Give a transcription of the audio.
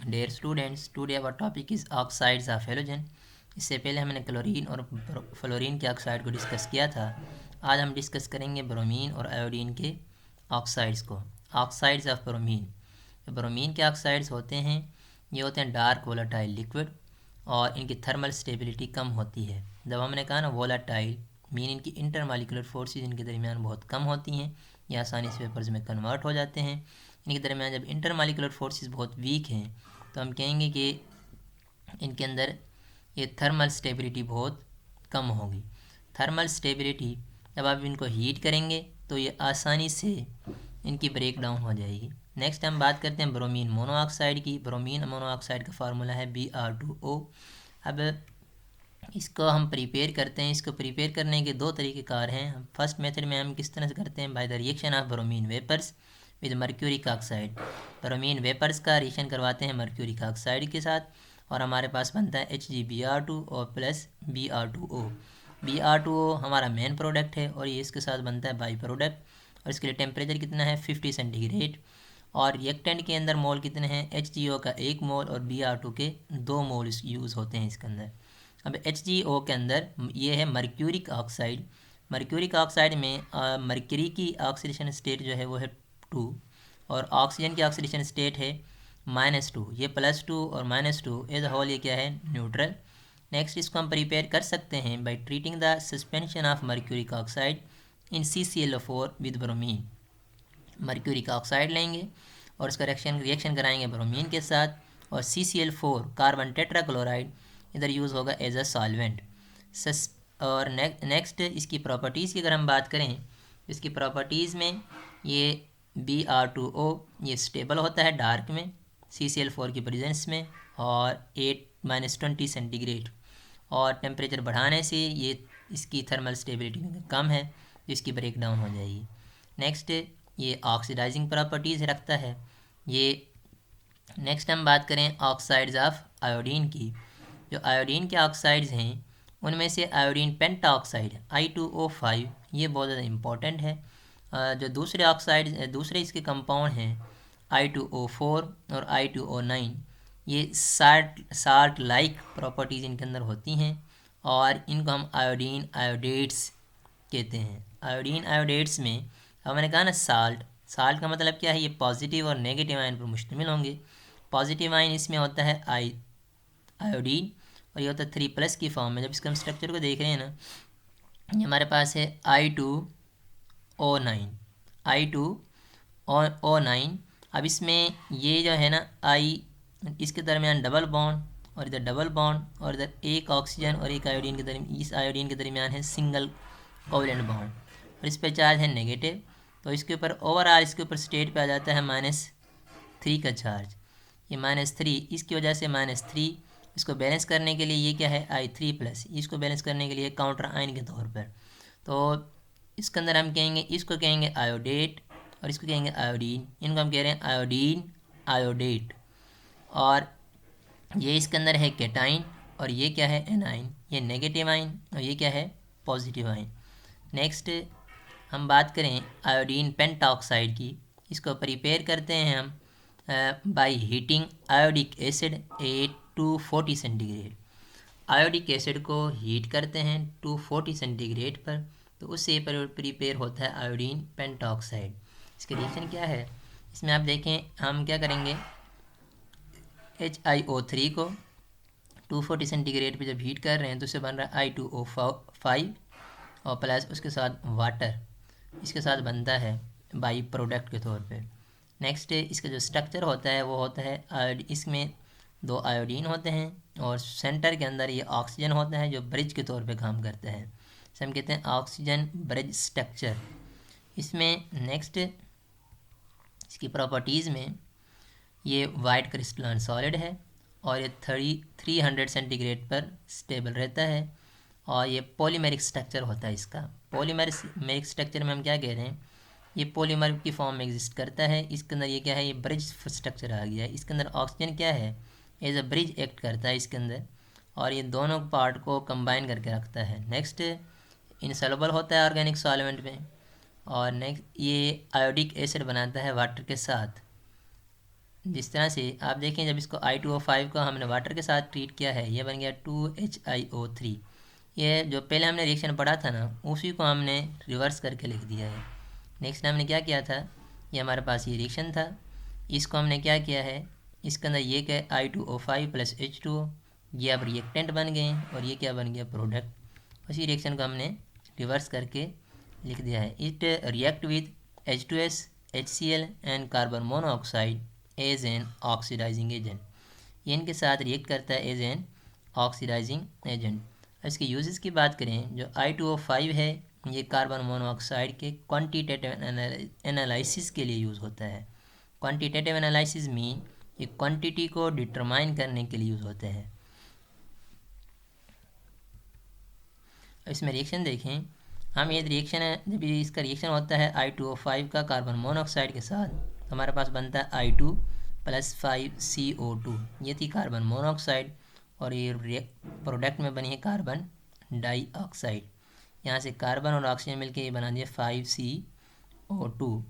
Dear students, today our topic is oxides of halogen. इससे पहले हमने क्लोरीन और फ्लोरीन के ऑक्साइड को डिस्कस किया था। आज हम डिस्कस करेंगे ब्रोमीन और आयोडीन के ऑक्साइड्स को। ऑक्साइड्स ऑफ ब्रोमीन, ब्रोमीन के ऑक्साइड्स होते हैं, ये होते हैं डार्क वोलेटाइल लिक्विड और इनकी थर्मल स्टेबिलिटी कम होती है। जब हमने कहा ना वोलेटाइल, मीन इनकी इंटरमॉलिक्यूलर फोर्सेस इनके दरमियान बहुत कम होती हैं, ये आसानी से वेपर्स में कन्वर्ट हो जाते हैं। इनके दरमियान जब इंटरमॉलिक्यूलर फोर्सेस बहुत वीक हैं तो हम कहेंगे कि इनके अंदर ये थर्मल स्टेबिलिटी बहुत कम होगी। थर्मल स्टेबिलिटी, जब आप इनको हीट करेंगे तो ये आसानी से इनकी ब्रेक डाउन हो जाएगी। नेक्स्ट हम बात करते हैं ब्रोमीन मोनोऑक्साइड की। ब्रोमीन मोनोऑक्साइड का फार्मूला है Br2O। अब इसको हम प्रिपेयर करते हैं। इसको प्रिपेयर करने के दो तरीक़ेकार हैं। फर्स्ट मेथड में हम किस तरह से करते हैं, by the reaction of bromine vapours with mercuric oxide. Bromine vapours का रिएक्शन करवाते हैं मर्क्यूरिक ऑक्साइड के साथ और हमारे पास बनता है HgBr2 और प्लस Br2O। Br2O हमारा मेन प्रोडक्ट है और ये इसके साथ बनता है बाई प्रोडक्ट। और इसके लिए टेम्परेचर कितना है 50 सेंटीग्रेड। और रिएक्टेंट के अंदर मोल कितने हैं, HgO का 1 मोल और Br2 के 2 मोल यूज़ होते हैं इसके अंदर। अब HgO के अंदर ये है मर्क्यूरिक ऑक्साइड। मर्क्यूरिक ऑक्साइड में मर्क्यूरी की ऑक्सीडेशन स्टेट जो है वो है 2 और ऑक्सीजन की ऑक्सीडेशन स्टेट है -2। ये +2 और -2 एज होल ये क्या है, न्यूट्रल। नेक्स्ट इसको हम प्रिपेयर कर सकते हैं by treating the suspension of mercuric oxide in CClO4 with bromine. Mercuric oxide लेंगे और उसका रिएक्शन कराएंगे ब्रोमीन के साथ और CCl4 कार्बन टेट्राक्लोराइड इधर यूज़ होगा एज अ सॉल्वेंट। और नेक्स्ट इसकी प्रॉपर्टीज़ की अगर हम बात करें, इसकी प्रॉपर्टीज़ में ये Br2O ये स्टेबल होता है डार्क में CCl4 की प्रेजेंस में और 8-20 सेंटीग्रेड। और टेम्परेचर बढ़ाने से ये इसकी थर्मल स्टेबिलिटी कम है, इसकी ब्रेक डाउन हो जाएगी। नेक्स्ट ये ऑक्सीडाइजिंग प्रॉपर्टीज़ रखता है ये। नेक्स्ट हम बात करें ऑक्साइड्स ऑफ आयोडीन की। जो आयोडीन के ऑक्साइड्स हैं उनमें से आयोडीन पेंटा ऑक्साइड I2O5 ये बहुत ज़्यादा इम्पोर्टेंट है। जो दूसरे ऑक्साइड दूसरे इसके कंपाउंड हैं I2O4 और I2O9 ये साल्ट लाइक प्रॉपर्टीज़ इनके अंदर होती हैं और इनको हम आयोडीन आयोडेट्स कहते हैं। आयोडीन आयोडेट्स में हमने कहा ना साल्ट का मतलब क्या है, ये पॉजिटिव और नेगेटिव आयन पर मुश्तमिल होंगे। पॉजिटिव आयन इसमें होता है आयोडीन और ये होता है 3+ की फॉर्म में। जब इसका हम स्ट्रक्चर को देख रहे हैं ना, ये हमारे पास है I2O9 I2O9। अब इसमें ये जो है ना इसके दरमियान डबल बॉन्ड और इधर डबल बॉन्ड और इधर एक ऑक्सीजन और एक आयोडीन के दरमियान, इस आयोडीन के दरमियान है सिंगल कोवलेंट बॉन्ड और इस पर चार्ज है नेगेटिव। तो इसके ऊपर ओवरऑल इसके ऊपर स्टेट पे आ जाता है -3 का चार्ज। ये -3 इसकी वजह से -3 इसको बैलेंस करने के लिए ये क्या है I3+, इसको बैलेंस करने के लिए काउंटर आयन के तौर पर। तो इसके अंदर हम कहेंगे, इसको कहेंगे आयोडेट और इसको कहेंगे आयोडीन। इनको हम कह रहे हैं आयोडीन आयोडेट। और ये इसके अंदर है केटाइन और ये क्या है एनाइन, ये नेगेटिव आयन और ये क्या है पॉजिटिव आयन। नेक्स्ट हम बात करें आयोडीन पेंटाऑक्साइड की। इसको प्रिपेयर करते हैं हम by heating iodic acid 8 to 40 centigrade. Iodic acid को हीट करते हैं 240 सेंटीग्रेड पर, तो उससे प्रिपेयर होता है आयोडीन पेंटाऑक्साइड। इसके रिएक्शन क्या है, इसमें आप देखें हम क्या करेंगे, HiO3 को 240 सेंटीग्रेड पे जब हीट कर रहे हैं तो उससे बन रहा है I2O5 और प्लस उसके साथ वाटर इसके साथ बनता है बाई प्रोडक्ट के तौर पे। नेक्स्ट इसका जो स्ट्रक्चर होता है वो होता है इसमें 2 आयोडीन होते हैं और सेंटर के अंदर ये ऑक्सीजन होता है जो ब्रिज के तौर पे काम करता है। इसे हम कहते हैं ऑक्सीजन ब्रिज स्ट्रक्चर। इसमें नेक्स्ट इसकी प्रॉपर्टीज़ में ये वाइट क्रिस्टलाइन सॉलिड है और ये 300 सेंटीग्रेड पर स्टेबल रहता है और ये पॉलीमेरिक स्ट्रक्चर होता है इसका। पॉलीमेरिक स्ट्रक्चर में हम क्या कह रहे हैं, ये पॉलीमर की फॉर्म में एग्जिस्ट करता है। इसके अंदर ये क्या है, ये ब्रिज स्ट्रक्चर आ गया है। इसके अंदर ऑक्सीजन क्या है, एज अ ब्रिज एक्ट करता है इसके अंदर और ये दोनों पार्ट को कंबाइन करके रखता है। नेक्स्ट इनसॉल्युबल होता है ऑर्गेनिक सॉल्वेंट में और नेक्स्ट ये आयोडिक एसिड बनाता है वाटर के साथ। जिस तरह से आप देखें, जब इसको I2O5 को हमने वाटर के साथ ट्रीट किया है, ये बन गया 2HiO3। ये जो पहले हमने रिएक्शन पढ़ा था ना, उसी को हमने रिवर्स करके लिख दिया है। नेक्स्ट हमने क्या किया था, ये हमारे पास ये रिएक्शन था, इसको हमने क्या किया है, इसके अंदर ये क्या I2O5 + H2O, ये अब रिएक्टेंट बन गए और ये क्या बन गया, प्रोडक्ट। उसी रिएक्शन को हमने रिवर्स करके लिख दिया है। It react with H2S, HCl and carbon monoxide as an oxidising agent. ये इनके साथ रिएक्ट करता है एज एन ऑक्सीडाइजिंग एजेंट। इसके यूजेस की बात करें, जो I2O5 है ये कार्बन मोनोऑक्साइड के क्वांटिटेटिव एनालिसिस के लिए यूज़ होता है। क्वांटिटेटिव एनालिसिस मीन ये क्वांटिटी को डिटरमाइन करने के लिए यूज़ होते हैं। इसमें रिएक्शन देखें, हम ये रिएक्शन है, जब इसका रिएक्शन होता है I2O5 का कार्बन मोनोऑक्साइड के साथ, तो हमारे पास बनता है I2 + 5CO2। ये थी कार्बन मोनोऑक्साइड और ये प्रोडक्ट में बनी है कार्बन डाइऑक्साइड। यहाँ से कार्बन और ऑक्सीजन मिलकर ये बना दिया 5CO2।